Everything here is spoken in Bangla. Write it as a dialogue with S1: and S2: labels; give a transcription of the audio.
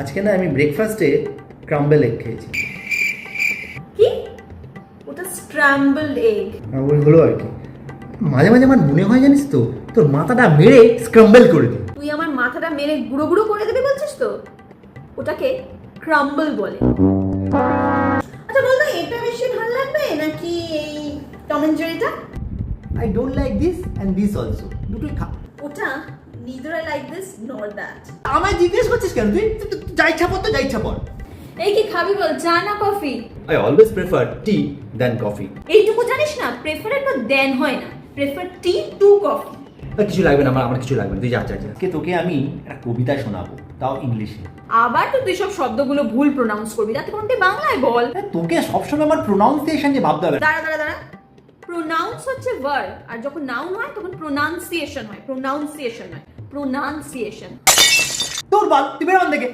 S1: আজকে না আমি ব্রেকফাস্টে ক্রাম্বেল এগ খেয়েছি।
S2: কি? ওটা স্ক্র্যাম্বলড এগ।
S1: ওইগুলো আর কি। মাঝে মাঝে আমার মনে হয় জানিস তো, তোর মাথাটা মেরে স্ক্রাম্বেল করে দিই।
S2: তুই আমার মাথাটা মেরে গুঁড়ো গুঁড়ো করে দেবে বলছিস তো? ওটাকে ক্রাম্বল বলে। আচ্ছা বলতো, এটা বেশি ভালো লাগবে নাকি এই টম এন্ড জেরিটা?
S1: I don't like this and this also, দুটোই খা।
S2: ওটা neither I like this nor that.
S1: আমায় জিজ্ঞেস করছিস কেন? তুই যা ইচ্ছা পড় তো, যা ইচ্ছা পড়।
S2: এই কি খাবি বল, চা না coffee?
S1: I always prefer T than coffee.
S2: এইটুকু জানিস না, প্রেফারের তো দেন হয় না, প্রেফার টি টু কফি।
S1: কিছু লাগবে না, আমার কিছু লাগবে না, তুই যা যা যা। তোকে আমি একটা কবিতা শোনাবো, তাও ইংলিশে।
S2: আবার তো তুই সব শব্দগুলো ভুল প্রোনাউন্স করবি, তাতে কোনটি বাংলায় বল।
S1: তোকে সবসময় আমার প্রোনাউন্সিয়েশন যে ভাবতে হবে।
S2: দাঁড়া দাঁড়া দাঁড়া, প্রোনাউন্স হচ্ছে ভার্ব, আর যখন নাউন হয় তখন প্রোনাউন্সিয়েশন হয়, প্রোনাউন্সিয়েশন হয়, প্রোনাউন্সিয়েশন।
S1: তোর বাল, তুই বেরোন দেখে।